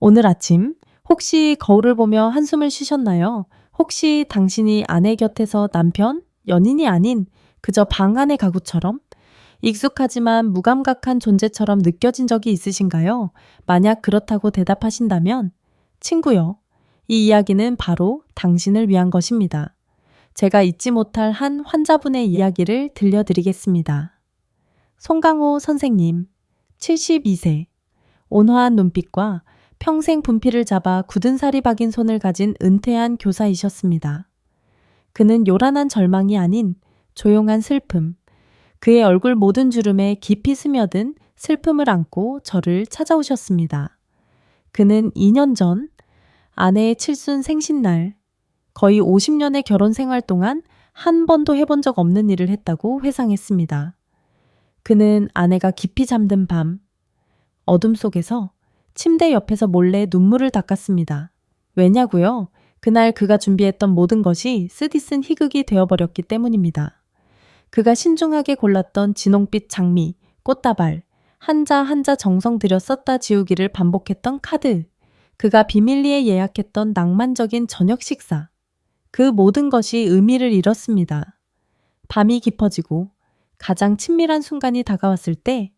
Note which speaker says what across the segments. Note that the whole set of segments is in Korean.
Speaker 1: 오늘 아침 혹시 거울을 보며 한숨을 쉬셨나요? 혹시 당신이 아내 곁에서 남편, 연인이 아닌 그저 방 안의 가구처럼 익숙하지만 무감각한 존재처럼 느껴진 적이 있으신가요? 만약 그렇다고 대답하신다면 친구요. 이 이야기는 바로 당신을 위한 것입니다. 제가 잊지 못할 한 환자분의 이야기를 들려드리겠습니다. 송강호 선생님, 72세, 온화한 눈빛과 평생 분필을 잡아 굳은 살이 박인 손을 가진 은퇴한 교사이셨습니다. 그는 요란한 절망이 아닌 조용한 슬픔, 그의 얼굴 모든 주름에 깊이 스며든 슬픔을 안고 저를 찾아오셨습니다. 그는 2년 전 아내의 칠순 생신날, 거의 50년의 결혼 생활 동안 한 번도 해본 적 없는 일을 했다고 회상했습니다. 그는 아내가 깊이 잠든 밤, 어둠 속에서 침대 옆에서 몰래 눈물을 닦았습니다. 왜냐고요? 그날 그가 준비했던 모든 것이 쓰디쓴 희극이 되어버렸기 때문입니다. 그가 신중하게 골랐던 진홍빛 장미, 꽃다발, 한자 한자 정성 들여 썼다 지우기를 반복했던 카드, 그가 비밀리에 예약했던 낭만적인 저녁 식사, 그 모든 것이 의미를 잃었습니다. 밤이 깊어지고 가장 친밀한 순간이 다가왔을 때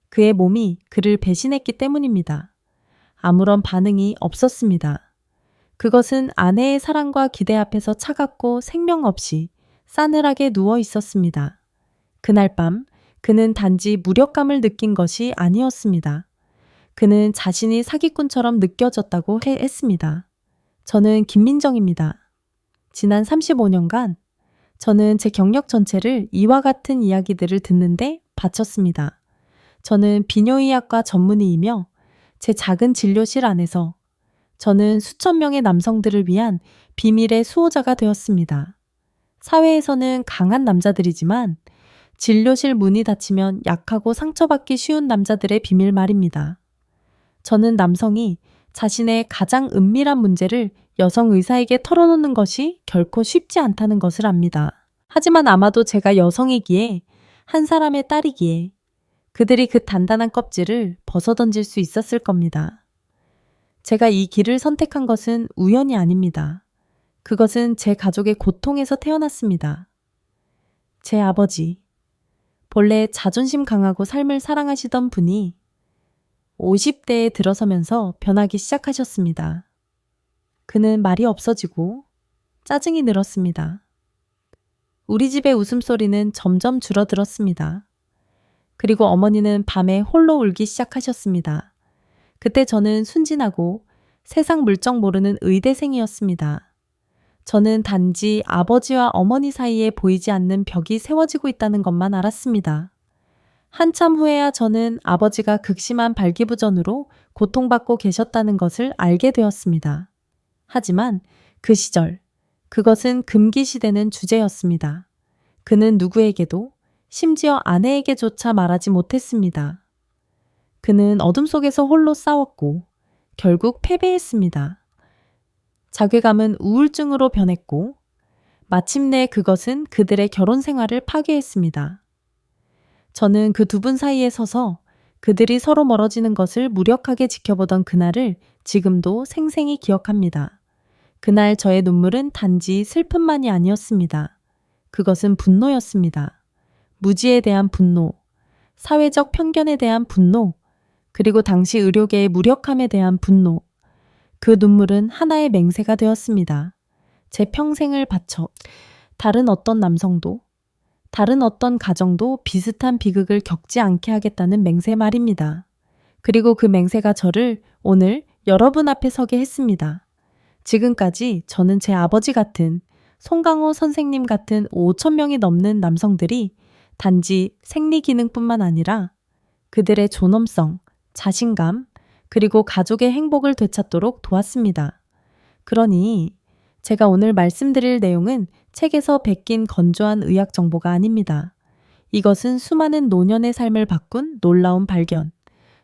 Speaker 1: 그의 몸이 그를 배신했기 때문입니다. 아무런 반응이 없었습니다. 그것은 아내의 사랑과 기대 앞에서 차갑고 생명 없이 싸늘하게 누워 있었습니다. 그날 밤 그는 단지 무력감을 느낀 것이 아니었습니다. 그는 자신이 사기꾼처럼 느껴졌다고 했습니다. 저는 김민정입니다. 지난 35년간 저는 제 경력 전체를 이와 같은 이야기들을 듣는데 바쳤습니다. 저는 비뇨의학과 전문의이며 제 작은 진료실 안에서 저는 수천 명의 남성들을 위한 비밀의 수호자가 되었습니다. 사회에서는 강한 남자들이지만 진료실 문이 닫히면 약하고 상처받기 쉬운 남자들의 비밀 말입니다. 저는 남성이 자신의 가장 은밀한 문제를 여성 의사에게 털어놓는 것이 결코 쉽지 않다는 것을 압니다. 하지만 아마도 제가 여성이기에 한 사람의 딸이기에 그들이 그 단단한 껍질을 벗어던질 수 있었을 겁니다. 제가 이 길을 선택한 것은 우연이 아닙니다. 그것은 제 가족의 고통에서 태어났습니다. 제 아버지, 본래 자존심 강하고 삶을 사랑하시던 분이 50대에 들어서면서 변하기 시작하셨습니다. 그는 말이 없어지고 짜증이 늘었습니다. 우리 집의 웃음소리는 점점 줄어들었습니다. 그리고 어머니는 밤에 홀로 울기 시작하셨습니다. 그때 저는 순진하고 세상 물정 모르는 의대생이었습니다. 저는 단지 아버지와 어머니 사이에 보이지 않는 벽이 세워지고 있다는 것만 알았습니다. 한참 후에야 저는 아버지가 극심한 발기부전으로 고통받고 계셨다는 것을 알게 되었습니다. 하지만 그 시절, 그것은 금기시되는 주제였습니다. 그는 누구에게도, 심지어 아내에게조차 말하지 못했습니다. 그는 어둠 속에서 홀로 싸웠고 결국 패배했습니다. 자괴감은 우울증으로 변했고 마침내 그것은 그들의 결혼 생활을 파괴했습니다. 저는 그 두 분 사이에 서서 그들이 서로 멀어지는 것을 무력하게 지켜보던 그날을 지금도 생생히 기억합니다. 그날 저의 눈물은 단지 슬픔만이 아니었습니다. 그것은 분노였습니다. 무지에 대한 분노, 사회적 편견에 대한 분노, 그리고 당시 의료계의 무력함에 대한 분노. 그 눈물은 하나의 맹세가 되었습니다. 제 평생을 바쳐 다른 어떤 남성도, 다른 어떤 가정도 비슷한 비극을 겪지 않게 하겠다는 맹세 말입니다. 그리고 그 맹세가 저를 오늘 여러분 앞에 서게 했습니다. 지금까지 저는 제 아버지 같은 송강호 선생님 같은 5천 명이 넘는 남성들이 단지 생리 기능뿐만 아니라 그들의 존엄성, 자신감, 그리고 가족의 행복을 되찾도록 도왔습니다. 그러니 제가 오늘 말씀드릴 내용은 책에서 베낀 건조한 의학 정보가 아닙니다. 이것은 수많은 노년의 삶을 바꾼 놀라운 발견,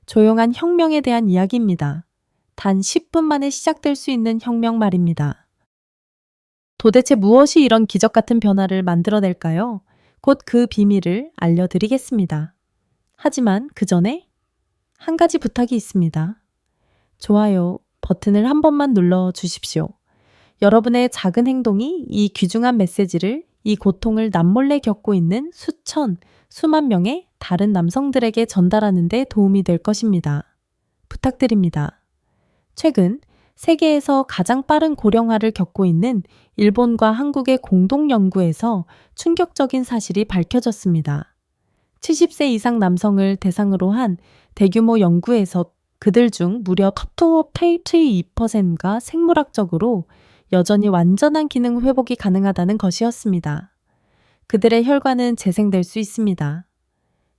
Speaker 1: 조용한 혁명에 대한 이야기입니다. 단 10분 만에 시작될 수 있는 혁명 말입니다. 도대체 무엇이 이런 기적 같은 변화를 만들어낼까요? 곧 그 비밀을 알려드리겠습니다. 하지만 그 전에 한 가지 부탁이 있습니다. 좋아요, 버튼을 한 번만 눌러 주십시오. 여러분의 작은 행동이 이 귀중한 메시지를, 이 고통을 남몰래 겪고 있는 수천, 수만 명의 다른 남성들에게 전달하는 데 도움이 될 것입니다. 부탁드립니다. 최근 세계에서 가장 빠른 고령화를 겪고 있는 일본과 한국의 공동 연구에서 충격적인 사실이 밝혀졌습니다. 70세 이상 남성을 대상으로 한 대규모 연구에서 그들 중 무려 82%가 생물학적으로 여전히 완전한 기능 회복이 가능하다는 것이었습니다. 그들의 혈관은 재생될 수 있습니다.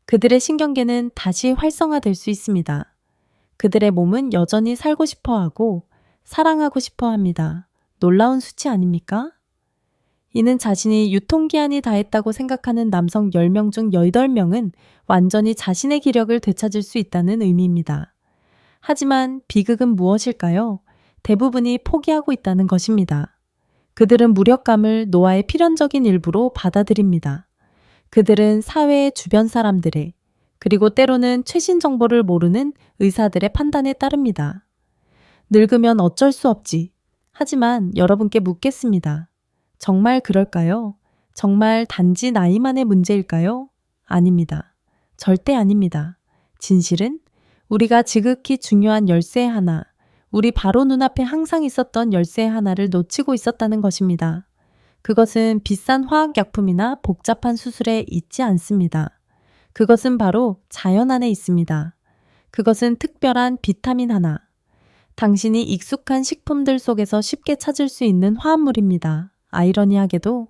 Speaker 1: 그들의 신경계는 다시 활성화될 수 있습니다. 그들의 몸은 여전히 살고 싶어 하고 사랑하고 싶어 합니다. 놀라운 수치 아닙니까? 이는 자신이 유통기한이 다했다고 생각하는 남성 10명 중 8명은 완전히 자신의 기력을 되찾을 수 있다는 의미입니다. 하지만 비극은 무엇일까요? 대부분이 포기하고 있다는 것입니다. 그들은 무력감을 노화의 필연적인 일부로 받아들입니다. 그들은 사회의 주변 사람들의, 그리고 때로는 최신 정보를 모르는 의사들의 판단에 따릅니다. 늙으면 어쩔 수 없지. 하지만 여러분께 묻겠습니다. 정말 그럴까요? 정말 단지 나이만의 문제일까요? 아닙니다. 절대 아닙니다. 진실은 우리가 지극히 중요한 열쇠 하나, 우리 바로 눈앞에 항상 있었던 열쇠 하나를 놓치고 있었다는 것입니다. 그것은 비싼 화학약품이나 복잡한 수술에 있지 않습니다. 그것은 바로 자연 안에 있습니다. 그것은 특별한 비타민 하나, 당신이 익숙한 식품들 속에서 쉽게 찾을 수 있는 화합물입니다. 아이러니하게도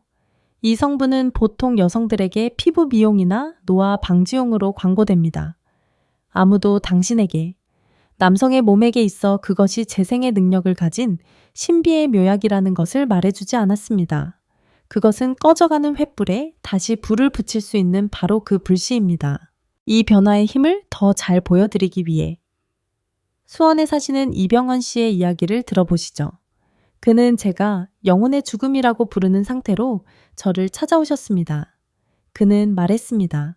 Speaker 1: 이 성분은 보통 여성들에게 피부 미용이나 노화 방지용으로 광고됩니다. 아무도 당신에게, 남성의 몸에게 있어 그것이 재생의 능력을 가진 신비의 묘약이라는 것을 말해주지 않았습니다. 그것은 꺼져가는 횃불에 다시 불을 붙일 수 있는 바로 그 불씨입니다. 이 변화의 힘을 더 잘 보여드리기 위해 수원에 사시는 이병헌 씨의 이야기를 들어보시죠. 그는 제가 영혼의 죽음이라고 부르는 상태로 저를 찾아오셨습니다. 그는 말했습니다.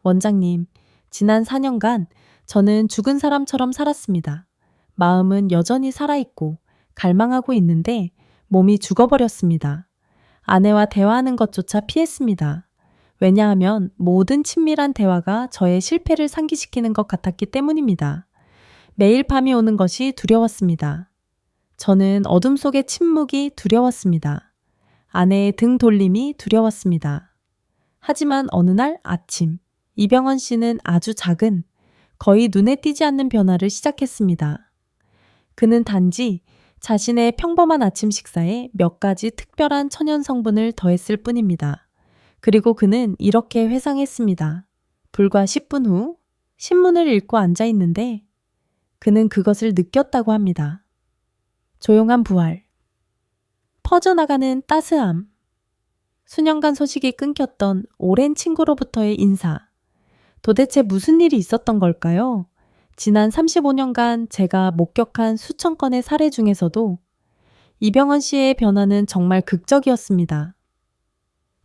Speaker 1: 원장님, 지난 4년간 저는 죽은 사람처럼 살았습니다. 마음은 여전히 살아있고 갈망하고 있는데 몸이 죽어버렸습니다. 아내와 대화하는 것조차 피했습니다. 왜냐하면 모든 친밀한 대화가 저의 실패를 상기시키는 것 같았기 때문입니다. 매일 밤이 오는 것이 두려웠습니다. 저는 어둠 속의 침묵이 두려웠습니다. 아내의 등 돌림이 두려웠습니다. 하지만 어느 날 아침, 이병헌 씨는 아주 작은, 거의 눈에 띄지 않는 변화를 시작했습니다. 그는 단지 자신의 평범한 아침 식사에 몇 가지 특별한 천연 성분을 더했을 뿐입니다. 그리고 그는 이렇게 회상했습니다. 불과 10분 후 신문을 읽고 앉아 있는데 그는 그것을 느꼈다고 합니다. 조용한 부활, 퍼져나가는 따스함, 수년간 소식이 끊겼던 오랜 친구로부터의 인사. 도대체 무슨 일이 있었던 걸까요? 지난 35년간 제가 목격한 수천 건의 사례 중에서도 이병헌 씨의 변화는 정말 극적이었습니다.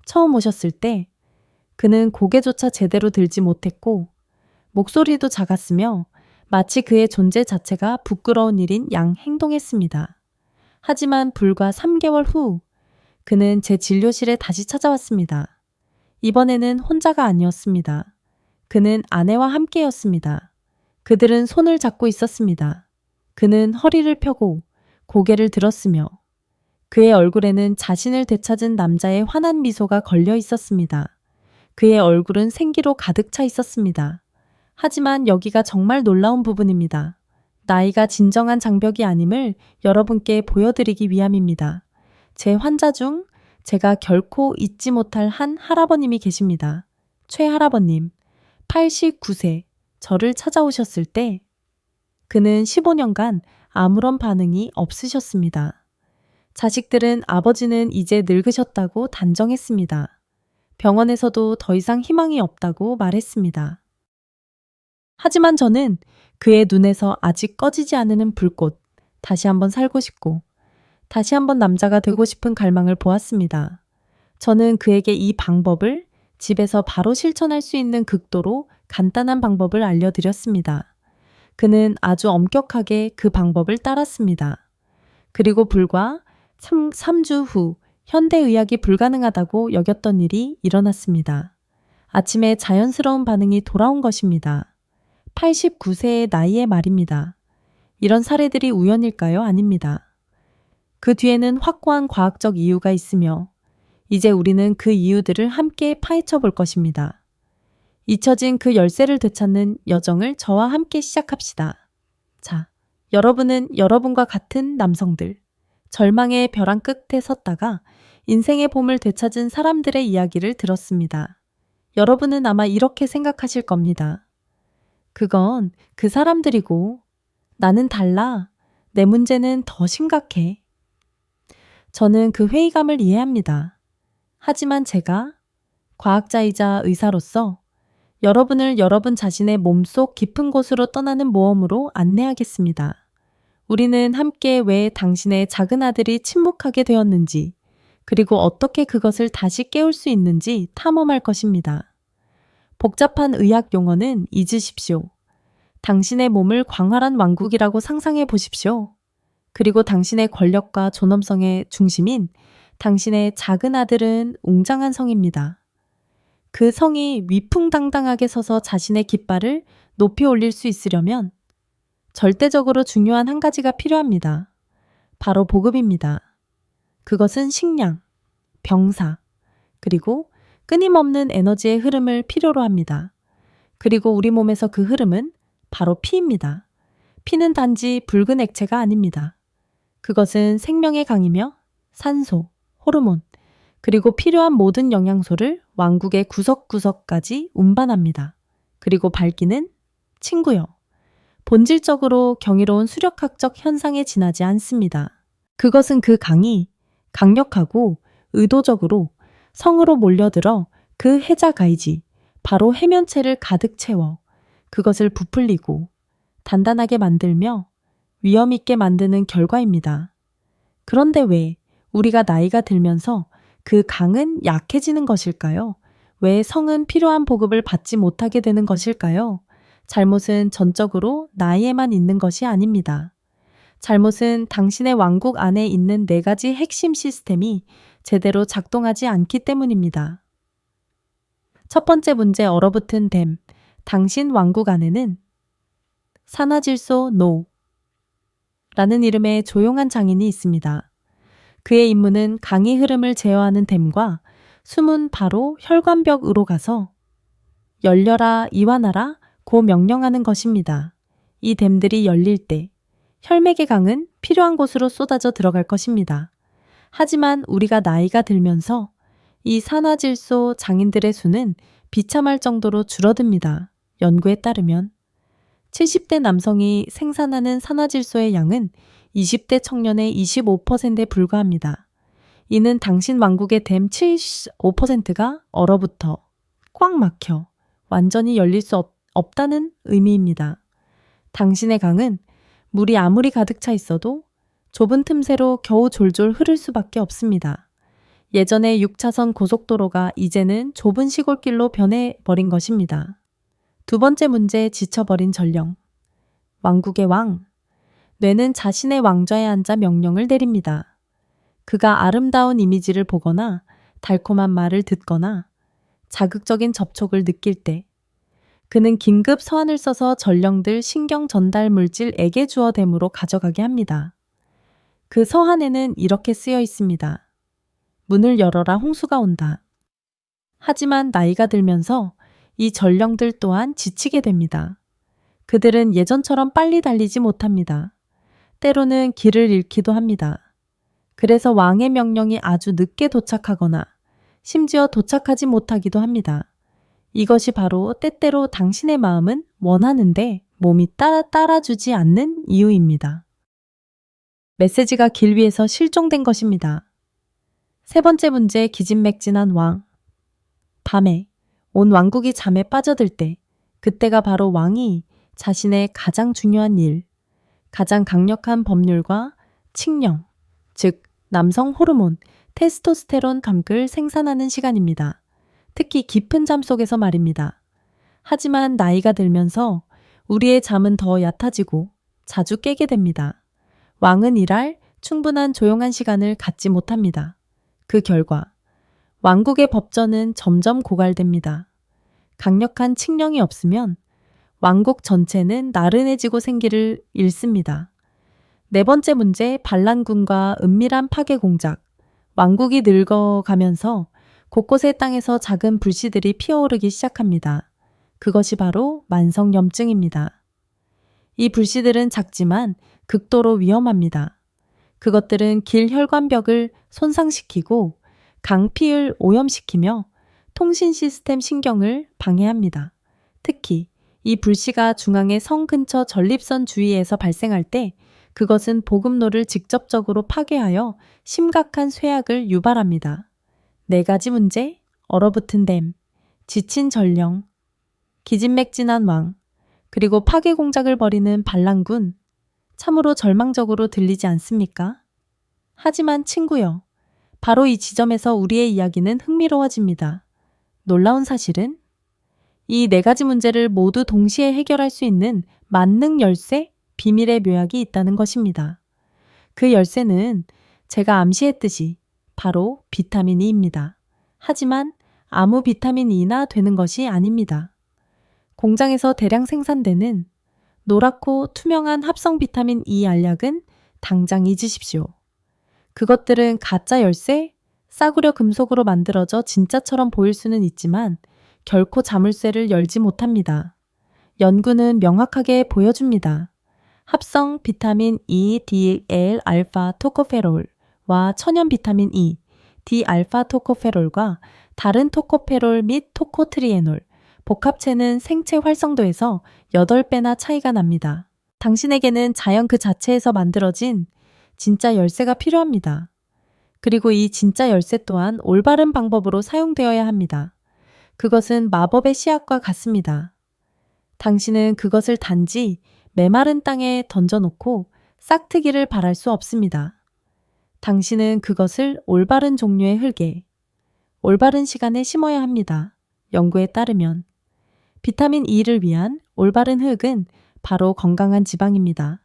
Speaker 1: 처음 오셨을 때 그는 고개조차 제대로 들지 못했고 목소리도 작았으며 마치 그의 존재 자체가 부끄러운 일인 양 행동했습니다. 하지만 불과 3개월 후 그는 제 진료실에 다시 찾아왔습니다. 이번에는 혼자가 아니었습니다. 그는 아내와 함께였습니다. 그들은 손을 잡고 있었습니다. 그는 허리를 펴고 고개를 들었으며 그의 얼굴에는 자신을 되찾은 남자의 환한 미소가 걸려 있었습니다. 그의 얼굴은 생기로 가득 차 있었습니다. 하지만 여기가 정말 놀라운 부분입니다. 나이가 진정한 장벽이 아님을 여러분께 보여드리기 위함입니다. 제 환자 중 제가 결코 잊지 못할 한 할아버님이 계십니다. 최 할아버님, 89세, 저를 찾아오셨을 때 그는 15년간 아무런 반응이 없으셨습니다. 자식들은 아버지는 이제 늙으셨다고 단정했습니다. 병원에서도 더 이상 희망이 없다고 말했습니다. 하지만 저는 그의 눈에서 아직 꺼지지 않는 불꽃, 다시 한번 살고 싶고 다시 한번 남자가 되고 싶은 갈망을 보았습니다. 저는 그에게 이 방법을 집에서 바로 실천할 수 있는 극도로 간단한 방법을 알려드렸습니다. 그는 아주 엄격하게 그 방법을 따랐습니다. 그리고 불과 3주 후 현대의학이 불가능하다고 여겼던 일이 일어났습니다. 아침에 자연스러운 반응이 돌아온 것입니다. 89세의 나이의 말입니다. 이런 사례들이 우연일까요? 아닙니다. 그 뒤에는 확고한 과학적 이유가 있으며 이제 우리는 그 이유들을 함께 파헤쳐 볼 것입니다. 잊혀진 그 열쇠를 되찾는 여정을 저와 함께 시작합시다. 자, 여러분은 여러분과 같은 남성들, 절망의 벼랑 끝에 섰다가 인생의 봄을 되찾은 사람들의 이야기를 들었습니다. 여러분은 아마 이렇게 생각하실 겁니다. 그건 그 사람들이고 나는 달라. 내 문제는 더 심각해. 저는 그 회의감을 이해합니다. 하지만 제가 과학자이자 의사로서 여러분을 여러분 자신의 몸속 깊은 곳으로 떠나는 모험으로 안내하겠습니다. 우리는 함께 왜 당신의 작은 아들이 침묵하게 되었는지, 그리고 어떻게 그것을 다시 깨울 수 있는지 탐험할 것입니다. 복잡한 의학 용어는 잊으십시오. 당신의 몸을 광활한 왕국이라고 상상해 보십시오. 그리고 당신의 권력과 존엄성의 중심인 당신의 작은 아들은 웅장한 성입니다. 그 성이 위풍당당하게 서서 자신의 깃발을 높이 올릴 수 있으려면 절대적으로 중요한 한 가지가 필요합니다. 바로 보급입니다. 그것은 식량, 병사, 그리고 끊임없는 에너지의 흐름을 필요로 합니다. 그리고 우리 몸에서 그 흐름은 바로 피입니다. 피는 단지 붉은 액체가 아닙니다. 그것은 생명의 강이며 산소, 호르몬, 그리고 필요한 모든 영양소를 왕국의 구석구석까지 운반합니다. 그리고 밝기는 친구요. 본질적으로 경이로운 수력학적 현상에 지나지 않습니다. 그것은 그 강이 강력하고 의도적으로 성으로 몰려들어 그 해자 가이지, 바로 해면체를 가득 채워 그것을 부풀리고 단단하게 만들며 위험 있게 만드는 결과입니다. 그런데 왜 우리가 나이가 들면서 그 강은 약해지는 것일까요? 왜 성은 필요한 보급을 받지 못하게 되는 것일까요? 잘못은 전적으로 나이에만 있는 것이 아닙니다. 잘못은 당신의 왕국 안에 있는 4가지 핵심 시스템이 제대로 작동하지 않기 때문입니다. 첫 번째 문제 얼어붙은 댐. 당신 왕국 안에는 산화질소 라는 이름의 조용한 장인이 있습니다. 그의 임무는 강의 흐름을 제어하는 댐과 숨은 바로 혈관벽으로 가서 열려라 이완하라 고 명령하는 것입니다. 이 댐들이 열릴 때 혈맥의 강은 필요한 곳으로 쏟아져 들어갈 것입니다. 하지만 우리가 나이가 들면서 이 산화질소 장인들의 수는 비참할 정도로 줄어듭니다. 연구에 따르면 70대 남성이 생산하는 산화질소의 양은 20대 청년의 25%에 불과합니다. 이는 당신 왕국의 댐 75%가 얼어붙어 꽉 막혀 완전히 열릴 수 없다는 의미입니다. 당신의 강은 물이 아무리 가득 차 있어도 좁은 틈새로 겨우 졸졸 흐를 수밖에 없습니다. 예전의 6차선 고속도로가 이제는 좁은 시골길로 변해버린 것입니다. 두 번째 문제, 지쳐버린 전령. 왕국의 왕. 뇌는 자신의 왕좌에 앉아 명령을 내립니다. 그가 아름다운 이미지를 보거나 달콤한 말을 듣거나 자극적인 접촉을 느낄 때 그는 긴급 서한을 써서 전령들 신경 전달 물질 액에 주어 댐으로 가져가게 합니다. 그 서한에는 이렇게 쓰여 있습니다. 문을 열어라, 홍수가 온다. 하지만 나이가 들면서 이 전령들 또한 지치게 됩니다. 그들은 예전처럼 빨리 달리지 못합니다. 때로는 길을 잃기도 합니다. 그래서 왕의 명령이 아주 늦게 도착하거나 심지어 도착하지 못하기도 합니다. 이것이 바로 때때로 당신의 마음은 원하는데 몸이 따라주지 않는 이유입니다. 메시지가 길 위에서 실종된 것입니다. 세 번째 문제, 기진맥진한 왕. 밤에 온 왕국이 잠에 빠져들 때 그때가 바로 왕이 자신의 가장 중요한 일, 가장 강력한 법률과 칙령, 즉 남성 호르몬, 테스토스테론 감을 생산하는 시간입니다. 특히 깊은 잠 속에서 말입니다. 하지만 나이가 들면서 우리의 잠은 더 얕아지고 자주 깨게 됩니다. 왕은 일할 충분한 조용한 시간을 갖지 못합니다. 그 결과 왕국의 법전은 점점 고갈됩니다. 강력한 칙령이 없으면 왕국 전체는 나른해지고 생기를 잃습니다. 네 번째 문제, 반란군과 은밀한 파괴 공작. 왕국이 늙어가면서 곳곳의 땅에서 작은 불씨들이 피어오르기 시작합니다. 그것이 바로 만성염증입니다. 이 불씨들은 작지만 극도로 위험합니다. 그것들은 길 혈관벽을 손상시키고 강피를 오염시키며 통신 시스템 신경을 방해합니다. 특히 이 불씨가 중앙의 성 근처 전립선 주위에서 발생할 때 그것은 보급로를 직접적으로 파괴하여 심각한 쇠약을 유발합니다. 네 가지 문제, 얼어붙은 댐, 지친 전령, 기진맥진한 왕, 그리고 파괴 공작을 벌이는 반란군. 참으로 절망적으로 들리지 않습니까? 하지만 친구여, 바로 이 지점에서 우리의 이야기는 흥미로워집니다. 놀라운 사실은 이 네 가지 문제를 모두 동시에 해결할 수 있는 만능 열쇠, 비밀의 묘약이 있다는 것입니다. 그 열쇠는 제가 암시했듯이 바로 비타민 E입니다. 하지만 아무 비타민 E나 되는 것이 아닙니다. 공장에서 대량 생산되는 노랗고 투명한 합성 비타민 E 알약은 당장 잊으십시오. 그것들은 가짜 열쇠, 싸구려 금속으로 만들어져 진짜처럼 보일 수는 있지만 결코 자물쇠를 열지 못합니다. 연구는 명확하게 보여줍니다. 합성 비타민 E, D, 알파 토코페롤과 천연 비타민 E, D-알파 토코페롤과 다른 토코페롤 및 토코트리에놀, 복합체는 생체 활성도에서 8배나 차이가 납니다. 당신에게는 자연 그 자체에서 만들어진 진짜 열쇠가 필요합니다. 그리고 이 진짜 열쇠 또한 올바른 방법으로 사용되어야 합니다. 그것은 마법의 씨앗과 같습니다. 당신은 그것을 단지 메마른 땅에 던져놓고 싹트기를 바랄 수 없습니다. 당신은 그것을 올바른 종류의 흙에, 올바른 시간에 심어야 합니다. 연구에 따르면 비타민 E를 위한 올바른 흙은 바로 건강한 지방입니다.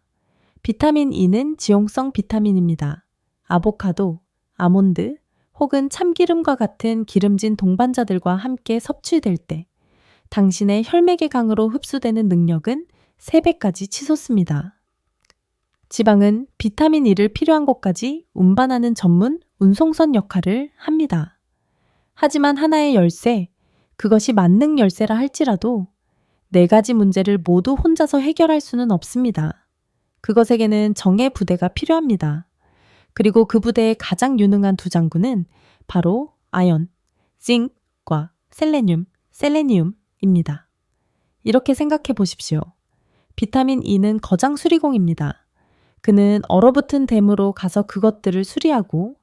Speaker 1: 비타민 E는 지용성 비타민입니다. 아보카도, 아몬드 혹은 참기름과 같은 기름진 동반자들과 함께 섭취될 때 당신의 혈맥의 강으로 흡수되는 능력은 3배까지 치솟습니다. 지방은 비타민 E를 필요한 곳까지 운반하는 전문 운송선 역할을 합니다. 하지만 하나의 열쇠, 그것이 만능 열쇠라 할지라도 4가지 문제를 모두 혼자서 해결할 수는 없습니다. 그것에게는 정예 부대가 필요합니다. 그리고 그 부대의 가장 유능한 두 장군은 바로 아연, 징크과 셀레늄입니다. 이렇게 생각해 보십시오. 비타민 E는 거장 수리공입니다. 그는 얼어붙은 댐으로 가서 그것들을 수리하고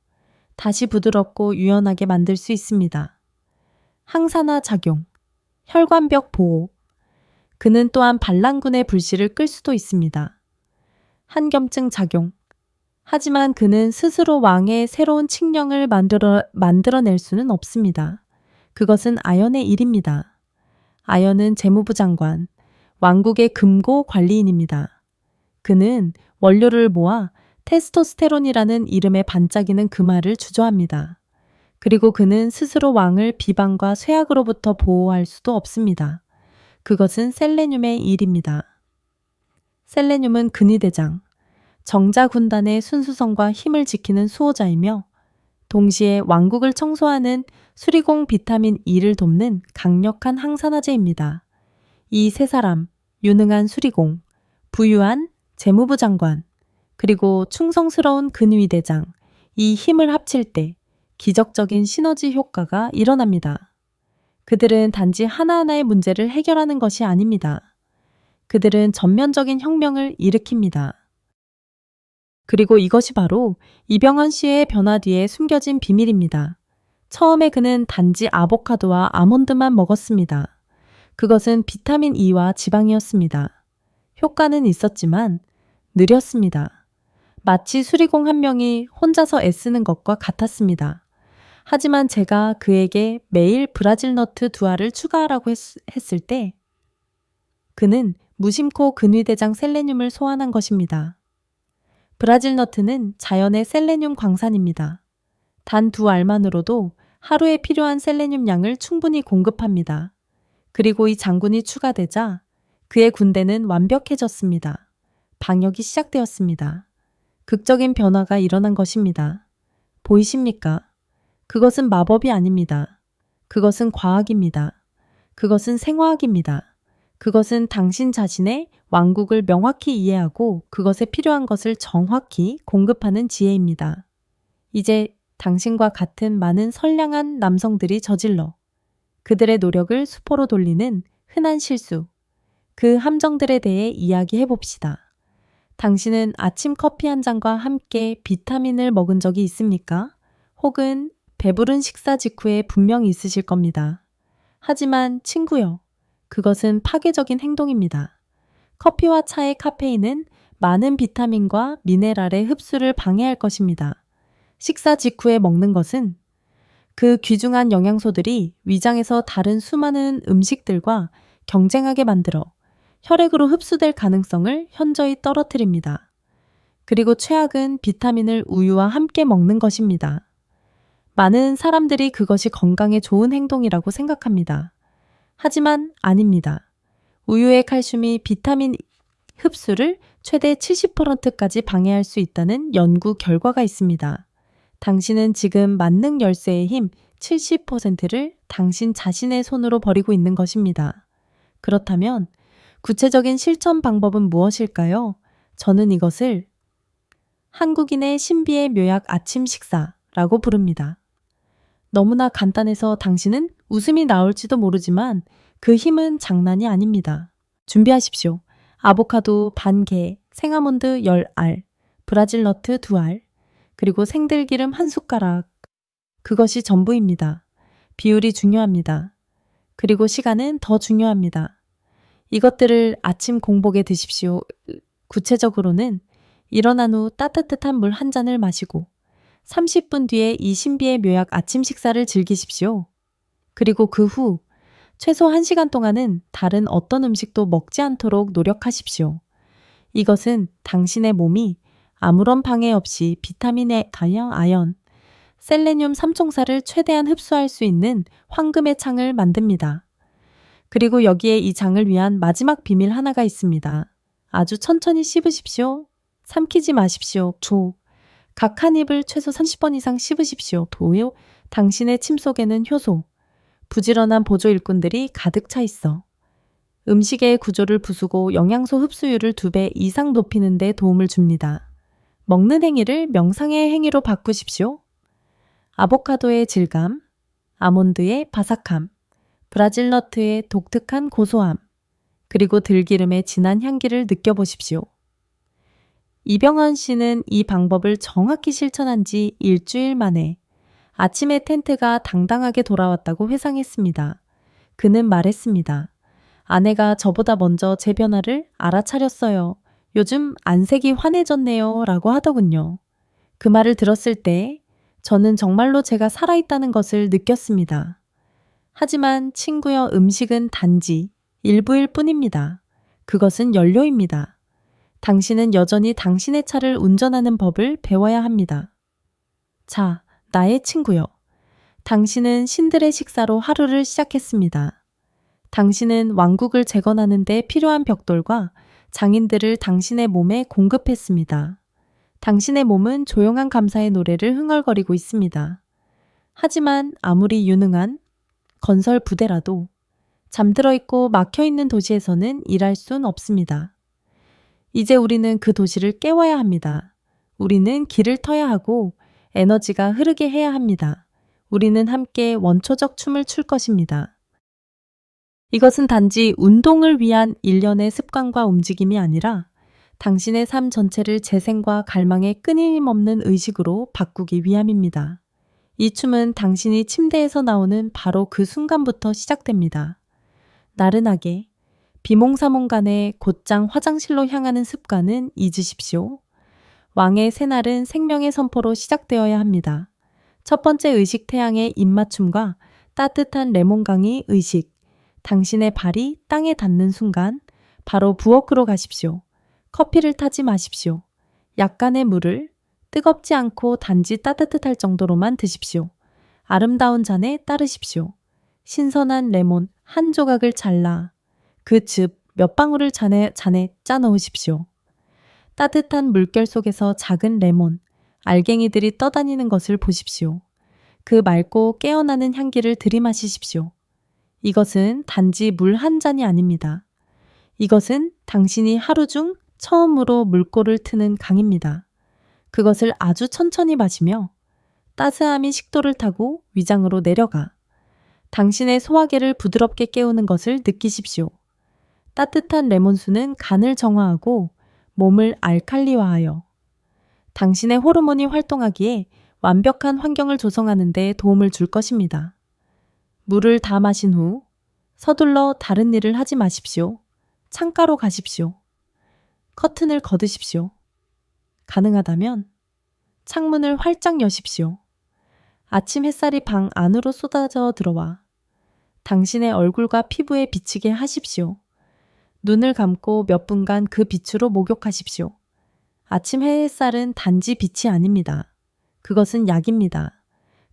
Speaker 1: 다시 부드럽고 유연하게 만들 수 있습니다. 항산화 작용, 혈관벽 보호. 그는 또한 반란군의 불씨를 끌 수도 있습니다. 한겸증 작용. 하지만 그는 스스로 왕의 새로운 칙령을 만들어낼 수는 없습니다. 그것은 아연의 일입니다. 아연은 재무부 장관, 왕국의 금고 관리인입니다. 그는 원료를 모아 테스토스테론이라는 이름의 반짝이는 금화를 주저합니다. 그리고 그는 스스로 왕을 비방과 쇠약으로부터 보호할 수도 없습니다. 그것은 셀레늄의 일입니다. 셀레늄은 근위대장, 정자 군단의 순수성과 힘을 지키는 수호자이며 동시에 왕국을 청소하는 수리공 비타민 E를 돕는 강력한 항산화제입니다. 이 세 사람, 유능한 수리공, 부유한 재무부 장관, 그리고 충성스러운 근위대장, 이 힘을 합칠 때 기적적인 시너지 효과가 일어납니다. 그들은 단지 하나하나의 문제를 해결하는 것이 아닙니다. 그들은 전면적인 혁명을 일으킵니다. 그리고 이것이 바로 이병헌 씨의 변화 뒤에 숨겨진 비밀입니다. 처음에 그는 단지 아보카도와 아몬드만 먹었습니다. 그것은 비타민 E와 지방이었습니다. 효과는 있었지만 느렸습니다. 마치 수리공 한 명이 혼자서 애쓰는 것과 같았습니다. 하지만 제가 그에게 매일 브라질 너트 2알을 추가하라고 했을 때 그는 무심코 근위대장 셀레늄을 소환한 것입니다. 브라질 너트는 자연의 셀레늄 광산입니다. 단 2알만으로도 하루에 필요한 셀레늄 양을 충분히 공급합니다. 그리고 이 장군이 추가되자 그의 군대는 완벽해졌습니다. 방역이 시작되었습니다. 극적인 변화가 일어난 것입니다. 보이십니까? 그것은 마법이 아닙니다. 그것은 과학입니다. 그것은 생화학입니다. 그것은 당신 자신의 왕국을 명확히 이해하고 그것에 필요한 것을 정확히 공급하는 지혜입니다. 이제 당신과 같은 많은 선량한 남성들이 저질러 그들의 노력을 수포로 돌리는 흔한 실수, 그 함정들에 대해 이야기해 봅시다. 당신은 아침 커피 한 잔과 함께 비타민을 먹은 적이 있습니까? 혹은 배부른 식사 직후에 분명히 있으실 겁니다. 하지만 친구요, 그것은 파괴적인 행동입니다. 커피와 차의 카페인은 많은 비타민과 미네랄의 흡수를 방해할 것입니다. 식사 직후에 먹는 것은 그 귀중한 영양소들이 위장에서 다른 수많은 음식들과 경쟁하게 만들어 혈액으로 흡수될 가능성을 현저히 떨어뜨립니다. 그리고 최악은 비타민을 우유와 함께 먹는 것입니다. 많은 사람들이 그것이 건강에 좋은 행동이라고 생각합니다. 하지만 아닙니다. 우유의 칼슘이 비타민 흡수를 최대 70%까지 방해할 수 있다는 연구 결과가 있습니다. 당신은 지금 만능 열쇠의 힘 70%를 당신 자신의 손으로 버리고 있는 것입니다. 그렇다면 구체적인 실천 방법은 무엇일까요? 저는 이것을 한국인의 신비의 묘약 아침 식사라고 부릅니다. 너무나 간단해서 당신은 웃음이 나올지도 모르지만 그 힘은 장난이 아닙니다. 준비하십시오. 아보카도 반개, 생아몬드 10알, 브라질 너트 2알, 그리고 생들기름 1숟가락. 그것이 전부입니다. 비율이 중요합니다. 그리고 시간은 더 중요합니다. 이것들을 아침 공복에 드십시오. 구체적으로는 일어난 후 따뜻한 물 한 잔을 마시고 30분 뒤에 이 신비의 묘약 아침 식사를 즐기십시오. 그리고 그 후 최소 1시간 동안은 다른 어떤 음식도 먹지 않도록 노력하십시오. 이것은 당신의 몸이 아무런 방해 없이 비타민의 다량 아연, 셀레늄 삼총사를 최대한 흡수할 수 있는 황금의 창을 만듭니다. 그리고 여기에 이 장을 위한 마지막 비밀 하나가 있습니다. 아주 천천히 씹으십시오. 삼키지 마십시오. 각 한 입을 최소 30번 이상 씹으십시오. 도요. 당신의 침 속에는 효소, 부지런한 보조 일꾼들이 가득 차 있어 음식의 구조를 부수고 영양소 흡수율을 2배 이상 높이는 데 도움을 줍니다. 먹는 행위를 명상의 행위로 바꾸십시오. 아보카도의 질감, 아몬드의 바삭함, 브라질 너트의 독특한 고소함, 그리고 들기름의 진한 향기를 느껴보십시오. 이병헌 씨는 이 방법을 정확히 실천한 지 일주일 만에 아침에 텐트가 당당하게 돌아왔다고 회상했습니다. 그는 말했습니다. 아내가 저보다 먼저 제 변화를 알아차렸어요. 요즘 안색이 환해졌네요. 라고 하더군요. 그 말을 들었을 때 저는 정말로 제가 살아있다는 것을 느꼈습니다. 하지만 친구여, 음식은 단지 일부일 뿐입니다. 그것은 연료입니다. 당신은 여전히 당신의 차를 운전하는 법을 배워야 합니다. 자, 나의 친구여. 당신은 신들의 식사로 하루를 시작했습니다. 당신은 왕국을 재건하는 데 필요한 벽돌과 장인들을 당신의 몸에 공급했습니다. 당신의 몸은 조용한 감사의 노래를 흥얼거리고 있습니다. 하지만 아무리 유능한 건설 부대라도 잠들어 있고 막혀 있는 도시에서는 일할 순 없습니다. 이제 우리는 그 도시를 깨워야 합니다. 우리는 길을 터야 하고 에너지가 흐르게 해야 합니다. 우리는 함께 원초적 춤을 출 것입니다. 이것은 단지 운동을 위한 일련의 습관과 움직임이 아니라 당신의 삶 전체를 재생과 갈망의 끊임없는 의식으로 바꾸기 위함입니다. 이 춤은 당신이 침대에서 나오는 바로 그 순간부터 시작됩니다. 나른하게 비몽사몽간에 곧장 화장실로 향하는 습관은 잊으십시오. 왕의 새날은 생명의 선포로 시작되어야 합니다. 첫 번째 의식 태양의 입맞춤과 따뜻한 레몬강의 의식, 당신의 발이 땅에 닿는 순간 바로 부엌으로 가십시오. 커피를 타지 마십시오. 약간의 물을 뜨겁지 않고 단지 따뜻할 정도로만 드십시오. 아름다운 잔에 따르십시오. 신선한 레몬 한 조각을 잘라 그 즙 몇 방울을 잔에 짜 넣으십시오. 따뜻한 물결 속에서 작은 레몬, 알갱이들이 떠다니는 것을 보십시오. 그 맑고 깨어나는 향기를 들이마시십시오. 이것은 단지 물 한 잔이 아닙니다. 이것은 당신이 하루 중 처음으로 물꼬를 트는 강입니다. 그것을 아주 천천히 마시며 따스함이 식도를 타고 위장으로 내려가 당신의 소화계를 부드럽게 깨우는 것을 느끼십시오. 따뜻한 레몬수는 간을 정화하고 몸을 알칼리화하여 당신의 호르몬이 활동하기에 완벽한 환경을 조성하는 데 도움을 줄 것입니다. 물을 다 마신 후 서둘러 다른 일을 하지 마십시오. 창가로 가십시오. 커튼을 걷으십시오. 가능하다면 창문을 활짝 여십시오. 아침 햇살이 방 안으로 쏟아져 들어와 당신의 얼굴과 피부에 비치게 하십시오. 눈을 감고 몇 분간 그 빛으로 목욕하십시오. 아침 햇살은 단지 빛이 아닙니다. 그것은 약입니다.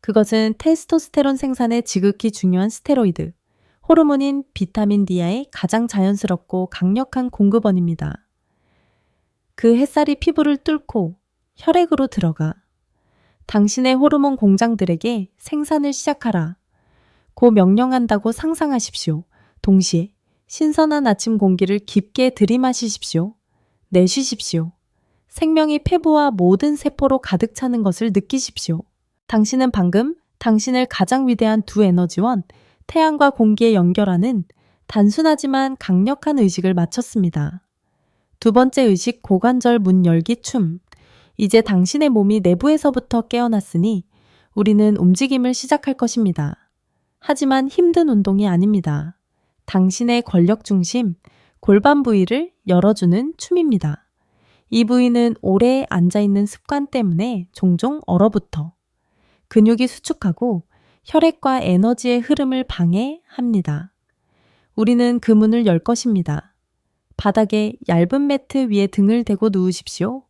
Speaker 1: 그것은 테스토스테론 생산에 지극히 중요한 스테로이드, 호르몬인 비타민 D의 가장 자연스럽고 강력한 공급원입니다. 그 햇살이 피부를 뚫고 혈액으로 들어가 당신의 호르몬 공장들에게 생산을 시작하라. 고 명령한다고 상상하십시오. 동시에 신선한 아침 공기를 깊게 들이마시십시오. 내쉬십시오. 생명이 폐부와 모든 세포로 가득 차는 것을 느끼십시오. 당신은 방금 당신을 가장 위대한 두 에너지원, 태양과 공기에 연결하는 단순하지만 강력한 의식을 마쳤습니다. 두 번째 의식 고관절 문 열기 춤. 이제 당신의 몸이 내부에서부터 깨어났으니 우리는 움직임을 시작할 것입니다. 하지만 힘든 운동이 아닙니다. 당신의 권력 중심, 골반 부위를 열어주는 춤입니다. 이 부위는 오래 앉아있는 습관 때문에 종종 얼어붙어 근육이 수축하고 혈액과 에너지의 흐름을 방해합니다. 우리는 그 문을 열 것입니다. 바닥에 얇은 매트 위에 등을 대고 누우십시오.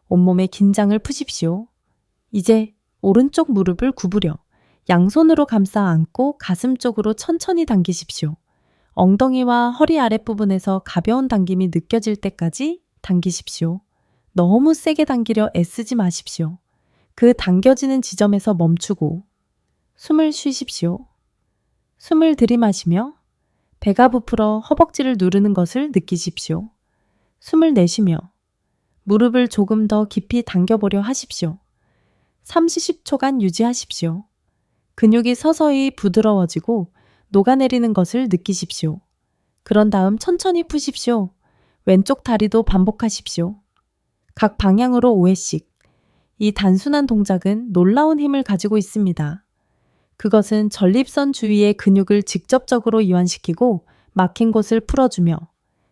Speaker 1: 온몸의 긴장을 푸십시오. 이제 오른쪽 무릎을 구부려 양손으로 감싸 안고 가슴 쪽으로 천천히 당기십시오. 엉덩이와 허리 아랫부분에서 가벼운 당김이 느껴질 때까지 당기십시오. 너무 세게 당기려 애쓰지 마십시오. 그 당겨지는 지점에서 멈추고 숨을 쉬십시오. 숨을 들이마시며 배가 부풀어 허벅지를 누르는 것을 느끼십시오. 숨을 내쉬며 무릎을 조금 더 깊이 당겨보려 하십시오. 30초간 유지하십시오. 근육이 서서히 부드러워지고 녹아내리는 것을 느끼십시오. 그런 다음 천천히 푸십시오. 왼쪽 다리도 반복하십시오. 각 방향으로 5회씩. 이 단순한 동작은 놀라운 힘을 가지고 있습니다. 그것은 전립선 주위의 근육을 직접적으로 이완시키고 막힌 곳을 풀어주며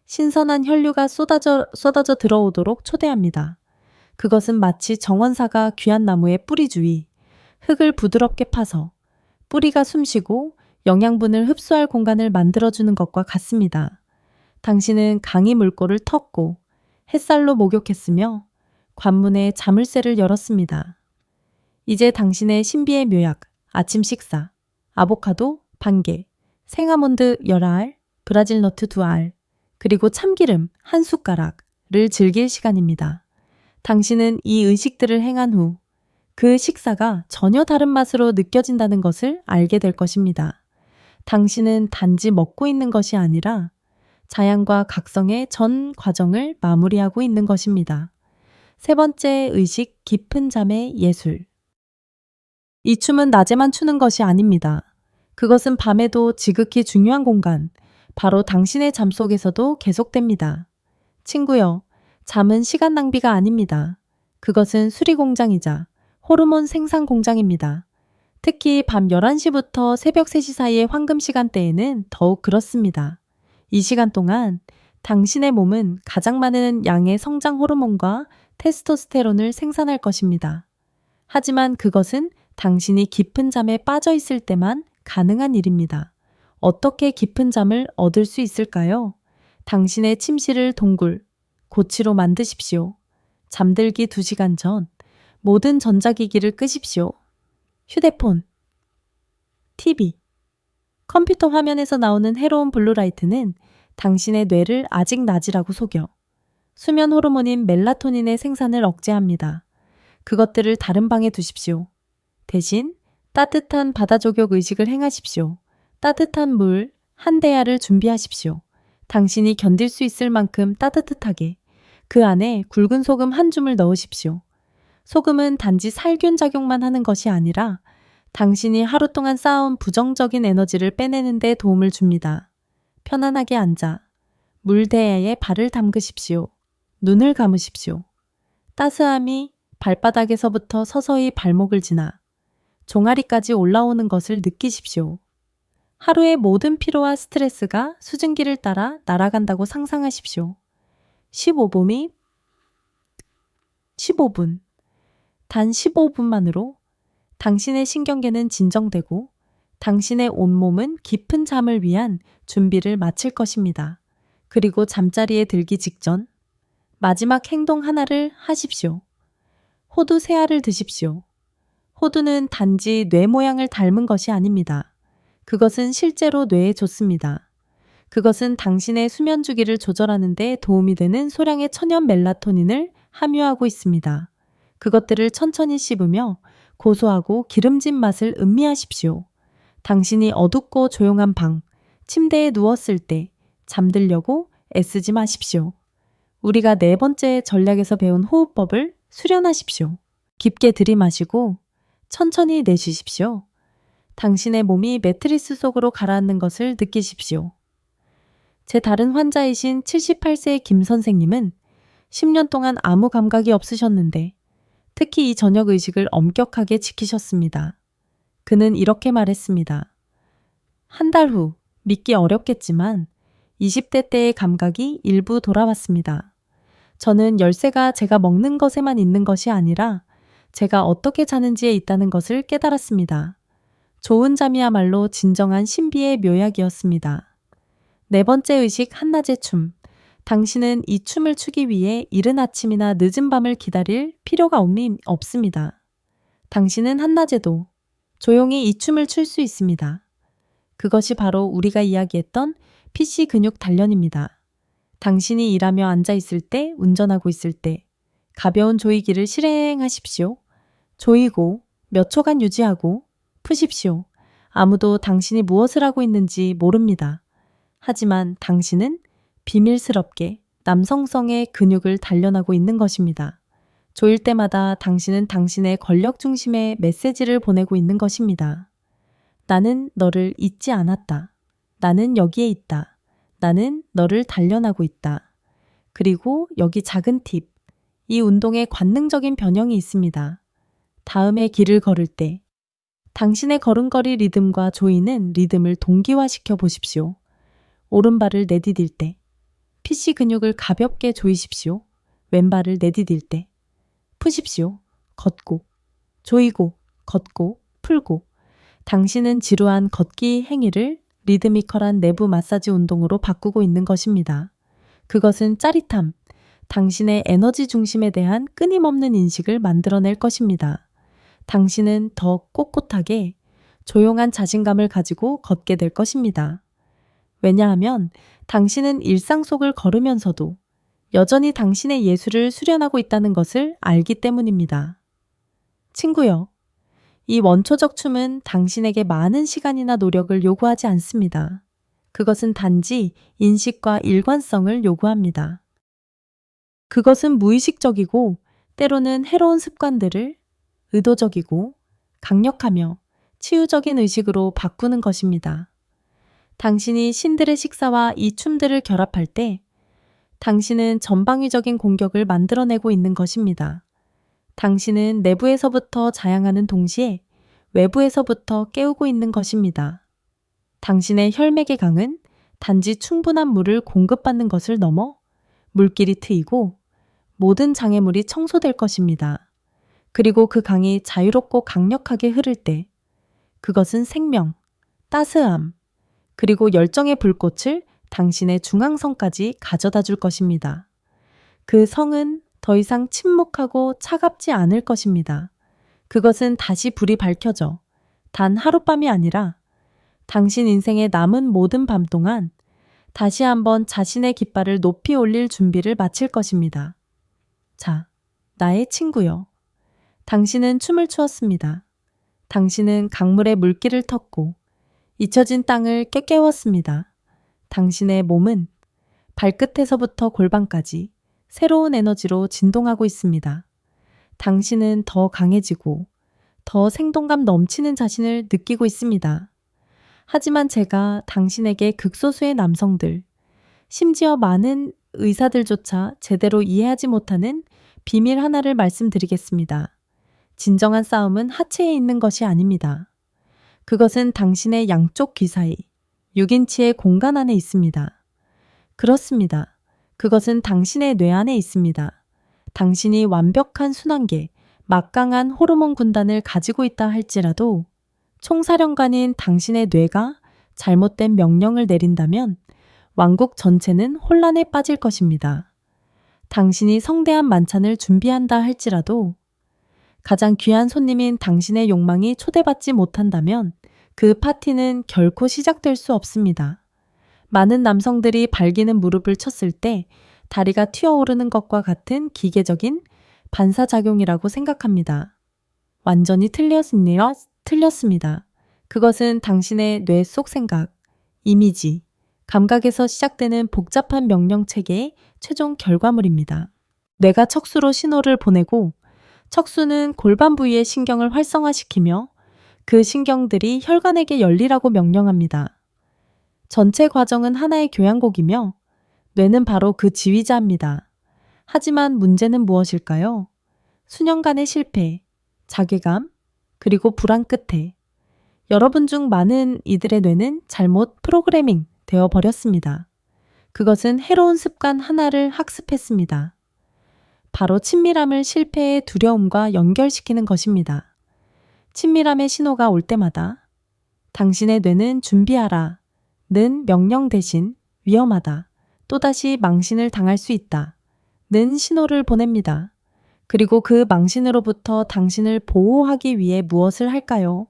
Speaker 1: 신선한 혈류가 쏟아져 들어오도록 초대합니다. 그것은 마치 정원사가 귀한 나무의 뿌리 주위, 흙을 부드럽게 파서 뿌리가 숨쉬고 영양분을 흡수할 공간을 만들어주는 것과 같습니다. 당신은 강이 물꼬를 텄고 햇살로 목욕했으며 관문에 자물쇠를 열었습니다. 이제 당신의 신비의 묘약, 아침 식사, 아보카도 반개, 생아몬드 10알, 브라질 너트 2알, 그리고 참기름 1숟가락을 즐길 시간입니다. 당신은 이 의식들을 행한 후 그 식사가 전혀 다른 맛으로 느껴진다는 것을 알게 될 것입니다. 당신은 단지 먹고 있는 것이 아니라 자양과 각성의 전 과정을 마무리하고 있는 것입니다. 세 번째 의식, 깊은 잠의 예술. 이 춤은 낮에만 추는 것이 아닙니다. 그것은 밤에도 지극히 중요한 공간, 바로 당신의 잠 속에서도 계속됩니다. 친구여, 잠은 시간 낭비가 아닙니다. 그것은 수리 공장이자 호르몬 생산 공장입니다. 특히 밤 11시부터 새벽 3시 사이의 황금 시간대에는 더욱 그렇습니다. 이 시간 동안 당신의 몸은 가장 많은 양의 성장 호르몬과 테스토스테론을 생산할 것입니다. 하지만 그것은 당신이 깊은 잠에 빠져 있을 때만 가능한 일입니다. 어떻게 깊은 잠을 얻을 수 있을까요? 당신의 침실을 동굴, 고치로 만드십시오. 잠들기 2시간 전 모든 전자기기를 끄십시오. 휴대폰, TV, 컴퓨터 화면에서 나오는 해로운 블루라이트는 당신의 뇌를 아직 낮이라고 속여 수면 호르몬인 멜라토닌의 생산을 억제합니다. 그것들을 다른 방에 두십시오. 대신 따뜻한 바다족욕 의식을 행하십시오. 따뜻한 물 1대야를 준비하십시오. 당신이 견딜 수 있을 만큼 따뜻하게 그 안에 굵은 소금 1줌을 넣으십시오. 소금은 단지 살균 작용만 하는 것이 아니라 당신이 하루 동안 쌓아온 부정적인 에너지를 빼내는 데 도움을 줍니다. 편안하게 앉아 물대야에 발을 담그십시오. 눈을 감으십시오. 따스함이 발바닥에서부터 서서히 발목을 지나 종아리까지 올라오는 것을 느끼십시오. 하루의 모든 피로와 스트레스가 수증기를 따라 날아간다고 상상하십시오. 15분, 단 15분만으로 당신의 신경계는 진정되고 당신의 온몸은 깊은 잠을 위한 준비를 마칠 것입니다. 그리고 잠자리에 들기 직전 마지막 행동 하나를 하십시오. 호두 3알을 드십시오. 호두는 단지 뇌 모양을 닮은 것이 아닙니다. 그것은 실제로 뇌에 좋습니다. 그것은 당신의 수면 주기를 조절하는 데 도움이 되는 소량의 천연 멜라토닌을 함유하고 있습니다. 그것들을 천천히 씹으며 고소하고 기름진 맛을 음미하십시오. 당신이 어둡고 조용한 방, 침대에 누웠을 때 잠들려고 애쓰지 마십시오. 우리가 4번째 전략에서 배운 호흡법을 수련하십시오. 깊게 들이마시고 천천히 내쉬십시오. 당신의 몸이 매트리스 속으로 가라앉는 것을 느끼십시오. 제 다른 환자이신 78세의 김 선생님은 10년 동안 아무 감각이 없으셨는데 특히 이 저녁 의식을 엄격하게 지키셨습니다. 그는 이렇게 말했습니다. 1달 후, 믿기 어렵겠지만 20대 때의 감각이 일부 돌아왔습니다. 저는 열쇠가 제가 먹는 것에만 있는 것이 아니라 제가 어떻게 자는지에 있다는 것을 깨달았습니다. 좋은 잠이야말로 진정한 신비의 묘약이었습니다. 4번째 의식 한낮의 춤. 당신은 이 춤을 추기 위해 이른 아침이나 늦은 밤을 기다릴 필요가 없습니다. 당신은 한낮에도 조용히 이 춤을 출 수 있습니다. 그것이 바로 우리가 이야기했던 PC 근육 단련입니다. 당신이 일하며 앉아 있을 때, 운전하고 있을 때 가벼운 조이기를 실행하십시오. 조이고 몇 초간 유지하고 푸십시오. 아무도 당신이 무엇을 하고 있는지 모릅니다. 하지만 당신은 비밀스럽게 남성성의 근육을 단련하고 있는 것입니다. 조일 때마다 당신은 당신의 권력 중심의 메시지를 보내고 있는 것입니다. 나는 너를 잊지 않았다. 나는 여기에 있다. 나는 너를 단련하고 있다. 그리고 여기 작은 팁. 이 운동에 관능적인 변형이 있습니다. 다음에 길을 걸을 때 당신의 걸음걸이 리듬과 조이는 리듬을 동기화시켜 보십시오. 오른발을 내디딜 때 PC 근육을 가볍게 조이십시오. 왼발을 내디딜 때 푸십시오. 걷고, 조이고, 걷고, 풀고. 당신은 지루한 걷기 행위를 리드미컬한 내부 마사지 운동으로 바꾸고 있는 것입니다. 그것은 짜릿함, 당신의 에너지 중심에 대한 끊임없는 인식을 만들어낼 것입니다. 당신은 더 꼿꼿하게 조용한 자신감을 가지고 걷게 될 것입니다. 왜냐하면 당신은 일상 속을 걸으면서도 여전히 당신의 예술을 수련하고 있다는 것을 알기 때문입니다. 친구여, 이 원초적 춤은 당신에게 많은 시간이나 노력을 요구하지 않습니다. 그것은 단지 인식과 일관성을 요구합니다. 그것은 무의식적이고 때로는 해로운 습관들을 의도적이고 강력하며 치유적인 의식으로 바꾸는 것입니다. 당신이 신들의 식사와 이 춤들을 결합할 때 당신은 전방위적인 공격을 만들어내고 있는 것입니다. 당신은 내부에서부터 자양하는 동시에 외부에서부터 깨우고 있는 것입니다. 당신의 혈맥의 강은 단지 충분한 물을 공급받는 것을 넘어 물길이 트이고 모든 장애물이 청소될 것입니다. 그리고 그 강이 자유롭고 강력하게 흐를 때 그것은 생명, 따스함, 그리고 열정의 불꽃을 당신의 중앙성까지 가져다 줄 것입니다. 그 성은 더 이상 침묵하고 차갑지 않을 것입니다. 그것은 다시 불이 밝혀져 단 하룻밤이 아니라 당신 인생의 남은 모든 밤 동안 다시 한번 자신의 깃발을 높이 올릴 준비를 마칠 것입니다. 자, 나의 친구요. 당신은 춤을 추었습니다. 당신은 강물에 물기를 텄고 잊혀진 땅을 깨깨웠습니다. 당신의 몸은 발끝에서부터 골반까지 새로운 에너지로 진동하고 있습니다. 당신은 더 강해지고 더 생동감 넘치는 자신을 느끼고 있습니다. 하지만 제가 당신에게 극소수의 남성들, 심지어 많은 의사들조차 제대로 이해하지 못하는 비밀 하나를 말씀드리겠습니다. 진정한 싸움은 하체에 있는 것이 아닙니다. 그것은 당신의 양쪽 귀 사이, 6인치의 공간 안에 있습니다. 그렇습니다. 그것은 당신의 뇌 안에 있습니다. 당신이 완벽한 순환계, 막강한 호르몬 군단을 가지고 있다 할지라도 총사령관인 당신의 뇌가 잘못된 명령을 내린다면 왕국 전체는 혼란에 빠질 것입니다. 당신이 성대한 만찬을 준비한다 할지라도 가장 귀한 손님인 당신의 욕망이 초대받지 못한다면 그 파티는 결코 시작될 수 없습니다. 많은 남성들이 발기는 무릎을 쳤을 때 다리가 튀어오르는 것과 같은 기계적인 반사작용이라고 생각합니다. 완전히 틀렸습니다. 그것은 당신의 뇌 속 생각, 이미지, 감각에서 시작되는 복잡한 명령 체계의 최종 결과물입니다. 뇌가 척수로 신호를 보내고 척수는 골반 부위의 신경을 활성화시키며 그 신경들이 혈관에게 열리라고 명령합니다. 전체 과정은 하나의 교향곡이며 뇌는 바로 그 지휘자입니다. 하지만 문제는 무엇일까요? 수년간의 실패, 자괴감, 그리고 불안 끝에 여러분 중 많은 이들의 뇌는 잘못 프로그래밍 되어 버렸습니다. 그것은 해로운 습관 하나를 학습했습니다. 바로 친밀함을 실패의 두려움과 연결시키는 것입니다. 친밀함의 신호가 올 때마다 당신의 뇌는 준비하라 는 명령 대신 위험하다, 또다시 망신을 당할 수 있다 는 신호를 보냅니다. 그리고 그 망신으로부터 당신을 보호하기 위해 무엇을 할까요?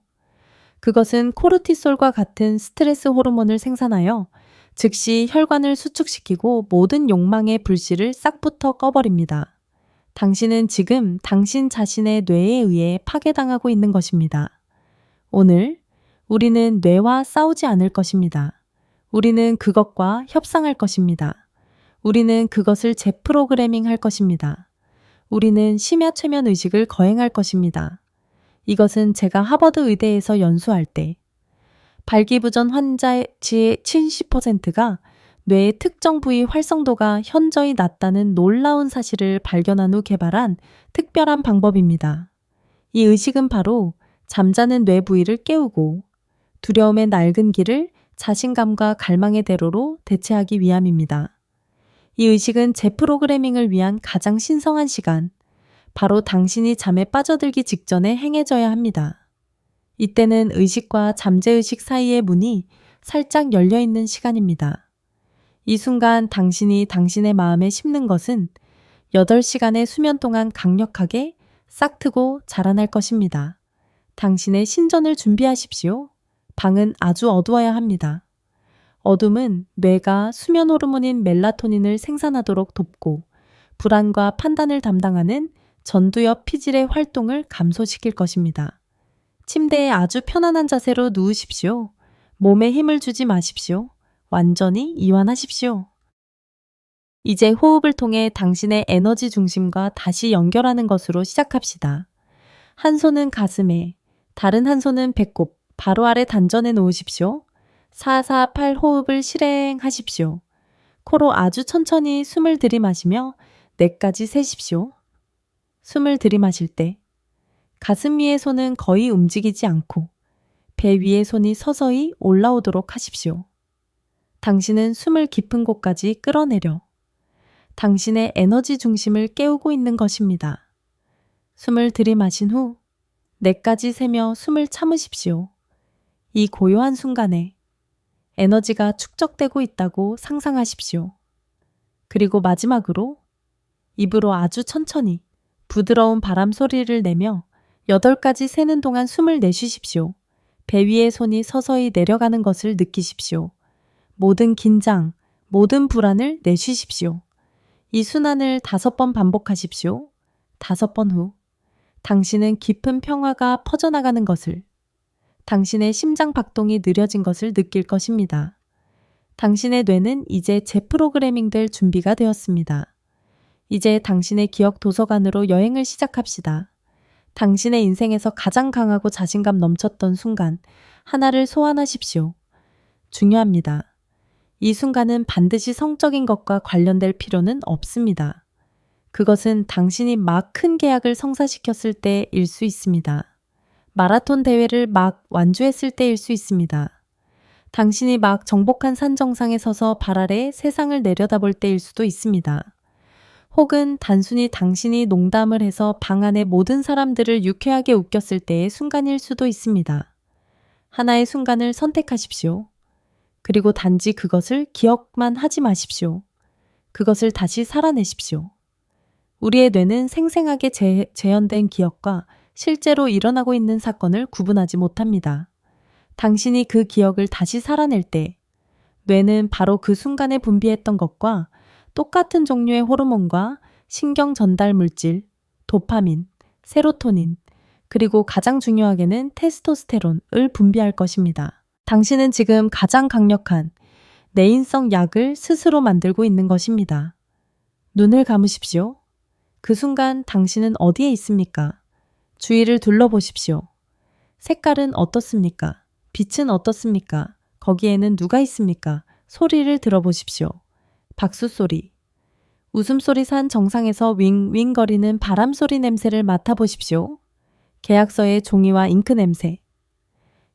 Speaker 1: 그것은 코르티솔과 같은 스트레스 호르몬을 생산하여 즉시 혈관을 수축시키고 모든 욕망의 불씨를 싹부터 꺼버립니다. 당신은 지금 당신 자신의 뇌에 의해 파괴당하고 있는 것입니다. 오늘 우리는 뇌와 싸우지 않을 것입니다. 우리는 그것과 협상할 것입니다. 우리는 그것을 재프로그래밍 할 것입니다. 우리는 심야최면 의식을 거행할 것입니다. 이것은 제가 하버드 의대에서 연수할 때 발기부전 환자의 70%가 뇌의 특정 부위 활성도가 현저히 낮다는 놀라운 사실을 발견한 후 개발한 특별한 방법입니다. 이 의식은 바로 잠자는 뇌 부위를 깨우고 두려움의 낡은 길을 자신감과 갈망의 대로로 대체하기 위함입니다. 이 의식은 재프로그래밍을 위한 가장 신성한 시간, 바로 당신이 잠에 빠져들기 직전에 행해져야 합니다. 이때는 의식과 잠재의식 사이의 문이 살짝 열려있는 시간입니다. 이 순간 당신이 당신의 마음에 심는 것은 8시간의 수면 동안 강력하게 싹트고 자라날 것입니다. 당신의 신전을 준비하십시오. 방은 아주 어두워야 합니다. 어둠은 뇌가 수면 호르몬인 멜라토닌을 생산하도록 돕고 불안과 판단을 담당하는 전두엽 피질의 활동을 감소시킬 것입니다. 침대에 아주 편안한 자세로 누우십시오. 몸에 힘을 주지 마십시오. 완전히 이완하십시오. 이제 호흡을 통해 당신의 에너지 중심과 다시 연결하는 것으로 시작합시다. 한 손은 가슴에, 다른 한 손은 배꼽, 바로 아래 단전에 놓으십시오. 448 호흡을 실행하십시오. 코로 아주 천천히 숨을 들이마시며 4까지 세십시오. 숨을 들이마실 때 가슴 위의 손은 거의 움직이지 않고 배 위의 손이 서서히 올라오도록 하십시오. 당신은 숨을 깊은 곳까지 끌어내려 당신의 에너지 중심을 깨우고 있는 것입니다. 숨을 들이마신 후 4까지 세며 숨을 참으십시오. 이 고요한 순간에 에너지가 축적되고 있다고 상상하십시오. 그리고 마지막으로 입으로 아주 천천히 부드러운 바람 소리를 내며 8가지 세는 동안 숨을 내쉬십시오. 배 위에 손이 서서히 내려가는 것을 느끼십시오. 모든 긴장, 모든 불안을 내쉬십시오. 이 순환을 5번 반복하십시오. 5번 후 당신은 깊은 평화가 퍼져나가는 것을, 당신의 심장 박동이 느려진 것을 느낄 것입니다. 당신의 뇌는 이제 재프로그래밍될 준비가 되었습니다. 이제 당신의 기억 도서관으로 여행을 시작합시다. 당신의 인생에서 가장 강하고 자신감 넘쳤던 순간 하나를 소환하십시오. 중요합니다. 이 순간은 반드시 성적인 것과 관련될 필요는 없습니다. 그것은 당신이 막 큰 계약을 성사시켰을 때일 수 있습니다. 마라톤 대회를 막 완주했을 때일 수 있습니다. 당신이 막 정복한 산 정상에 서서 발 아래 세상을 내려다볼 때일 수도 있습니다. 혹은 단순히 당신이 농담을 해서 방 안의 모든 사람들을 유쾌하게 웃겼을 때의 순간일 수도 있습니다. 하나의 순간을 선택하십시오. 그리고 단지 그것을 기억만 하지 마십시오. 그것을 다시 살아내십시오. 우리의 뇌는 생생하게 재현된 기억과 실제로 일어나고 있는 사건을 구분하지 못합니다. 당신이 그 기억을 다시 살아낼 때 뇌는 바로 그 순간에 분비했던 것과 똑같은 종류의 호르몬과 신경 전달 물질, 도파민, 세로토닌, 그리고 가장 중요하게는 테스토스테론을 분비할 것입니다. 당신은 지금 가장 강력한 내인성 약을 스스로 만들고 있는 것입니다. 눈을 감으십시오. 그 순간 당신은 어디에 있습니까? 주위를 둘러보십시오. 색깔은 어떻습니까? 빛은 어떻습니까? 거기에는 누가 있습니까? 소리를 들어보십시오. 박수 소리. 웃음소리 산 정상에서 윙윙거리는 바람 소리 냄새를 맡아보십시오. 계약서의 종이와 잉크 냄새.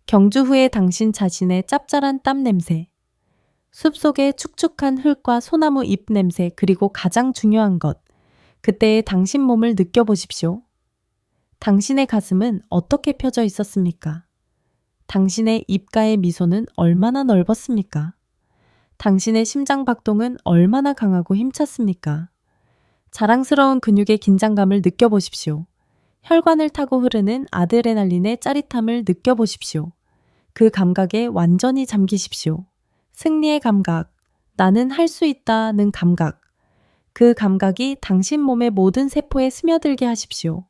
Speaker 1: 경주 후에 당신 자신의 짭짤한 땀 냄새. 숲속의 축축한 흙과 소나무 잎 냄새, 그리고 가장 중요한 것. 그때의 당신 몸을 느껴보십시오. 당신의 가슴은 어떻게 펴져 있었습니까? 당신의 입가의 미소는 얼마나 넓었습니까? 당신의 심장 박동은 얼마나 강하고 힘찼습니까? 자랑스러운 근육의 긴장감을 느껴보십시오. 혈관을 타고 흐르는 아드레날린의 짜릿함을 느껴보십시오. 그 감각에 완전히 잠기십시오. 승리의 감각, 나는 할 수 있다는 감각. 그 감각이 당신 몸의 모든 세포에 스며들게 하십시오.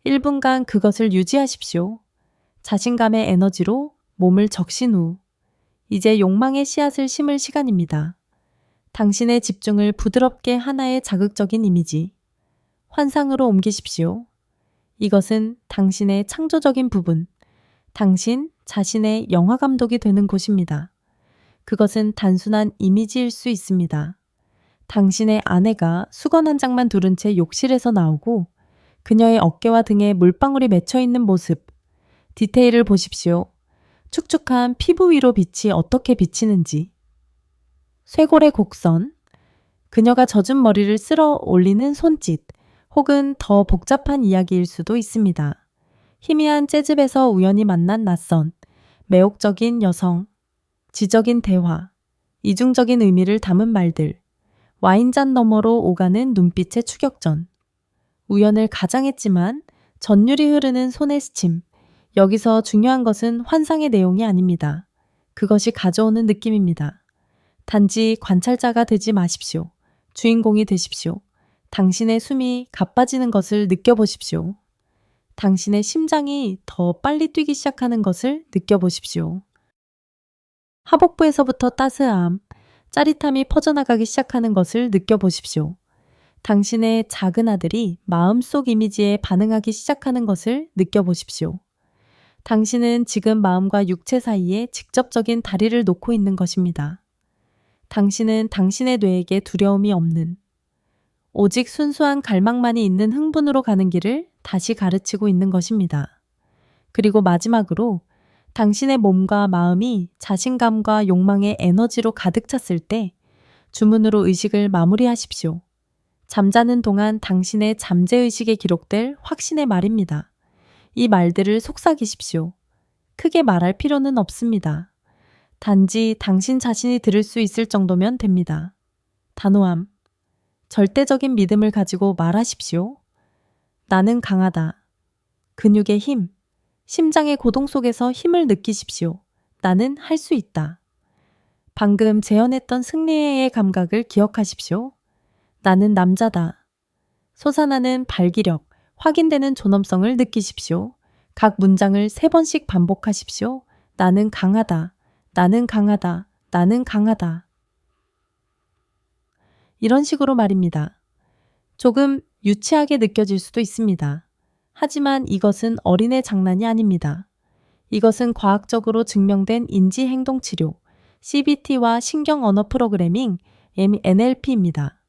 Speaker 1: 1분간 그것을 유지하십시오. 자신감의 에너지로 몸을 적신 후 이제 욕망의 씨앗을 심을 시간입니다. 당신의 집중을 부드럽게 하나의 자극적인 이미지, 환상으로 옮기십시오. 이것은 당신의 창조적인 부분, 당신 자신의 영화 감독이 되는 곳입니다. 그것은 단순한 이미지일 수 있습니다. 당신의 아내가 수건 한 장만 두른 채 욕실에서 나오고 그녀의 어깨와 등에 물방울이 맺혀 있는 모습, 디테일을 보십시오. 축축한 피부 위로 빛이 어떻게 비치는지. 쇄골의 곡선, 그녀가 젖은 머리를 쓸어 올리는 손짓, 혹은 더 복잡한 이야기일 수도 있습니다. 희미한 재즈에서 우연히 만난 낯선, 매혹적인 여성, 지적인 대화, 이중적인 의미를 담은 말들, 와인잔 너머로 오가는 눈빛의 추격전, 우연을 가장했지만 전율이 흐르는 손의 스침. 여기서 중요한 것은 환상의 내용이 아닙니다. 그것이 가져오는 느낌입니다. 단지 관찰자가 되지 마십시오. 주인공이 되십시오. 당신의 숨이 가빠지는 것을 느껴보십시오. 당신의 심장이 더 빨리 뛰기 시작하는 것을 느껴보십시오. 하복부에서부터 따스함, 짜릿함이 퍼져나가기 시작하는 것을 느껴보십시오. 당신의 작은 아들이 마음속 이미지에 반응하기 시작하는 것을 느껴보십시오. 당신은 지금 마음과 육체 사이에 직접적인 다리를 놓고 있는 것입니다. 당신은 당신의 뇌에게 두려움이 없는, 오직 순수한 갈망만이 있는 흥분으로 가는 길을 다시 가르치고 있는 것입니다. 그리고 마지막으로 당신의 몸과 마음이 자신감과 욕망의 에너지로 가득 찼을 때 주문으로 의식을 마무리하십시오. 잠자는 동안 당신의 잠재의식에 기록될 확신의 말입니다. 이 말들을 속삭이십시오. 크게 말할 필요는 없습니다. 단지 당신 자신이 들을 수 있을 정도면 됩니다. 단호함. 절대적인 믿음을 가지고 말하십시오. 나는 강하다. 근육의 힘. 심장의 고동 속에서 힘을 느끼십시오. 나는 할 수 있다. 방금 재현했던 승리의 감각을 기억하십시오. 나는 남자다. 솟아나는 발기력, 확인되는 존엄성을 느끼십시오. 각 문장을 3번씩 반복하십시오. 나는 강하다. 나는 강하다. 나는 강하다. 이런 식으로 말입니다. 조금 유치하게 느껴질 수도 있습니다. 하지만 이것은 어린애 장난이 아닙니다. 이것은 과학적으로 증명된 인지행동치료, CBT와 신경언어 프로그래밍, NLP입니다.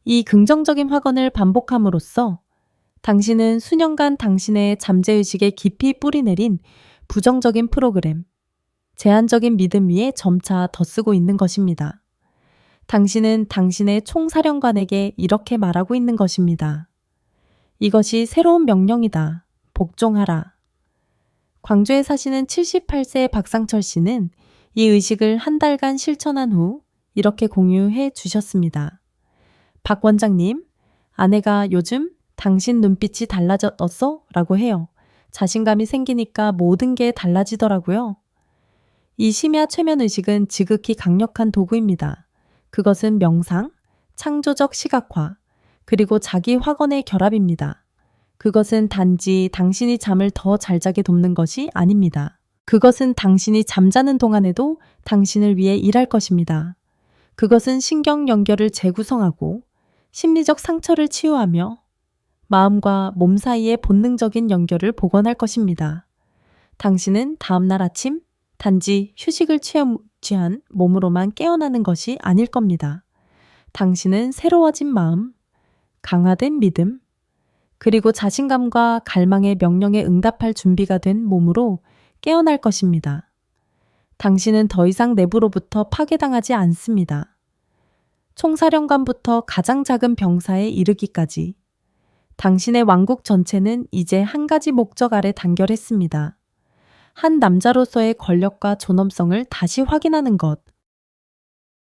Speaker 1: 이 긍정적인 확언을 반복함으로써 당신은 수년간 당신의 잠재의식에 깊이 뿌리내린 부정적인 프로그램, 제한적인 믿음 위에 점차 덧쓰고 있는 것입니다. 당신은 당신의 총사령관에게 이렇게 말하고 있는 것입니다. 이것이 새로운 명령이다. 복종하라. 광주에 사시는 78세 박상철 씨는 이 의식을 한 달간 실천한 후 이렇게 공유해 주셨습니다. 박 원장님, 아내가 요즘 당신 눈빛이 달라졌어? 라고 해요. 자신감이 생기니까 모든 게 달라지더라고요. 이 심야 최면 의식은 지극히 강력한 도구입니다. 그것은 명상, 창조적 시각화, 그리고 자기 확언의 결합입니다. 그것은 단지 당신이 잠을 더 잘 자게 돕는 것이 아닙니다. 그것은 당신이 잠자는 동안에도 당신을 위해 일할 것입니다. 그것은 신경 연결을 재구성하고 심리적 상처를 치유하며 마음과 몸 사이의 본능적인 연결을 복원할 것입니다. 당신은 다음날 아침 단지 휴식을 취한 몸으로만 깨어나는 것이 아닐 겁니다. 당신은 새로워진 마음, 강화된 믿음, 그리고 자신감과 갈망의 명령에 응답할 준비가 된 몸으로 깨어날 것입니다. 당신은 더 이상 내부로부터 파괴당하지 않습니다. 총사령관부터 가장 작은 병사에 이르기까지 당신의 왕국 전체는 이제 한 가지 목적 아래 단결했습니다. 한 남자로서의 권력과 존엄성을 다시 확인하는 것,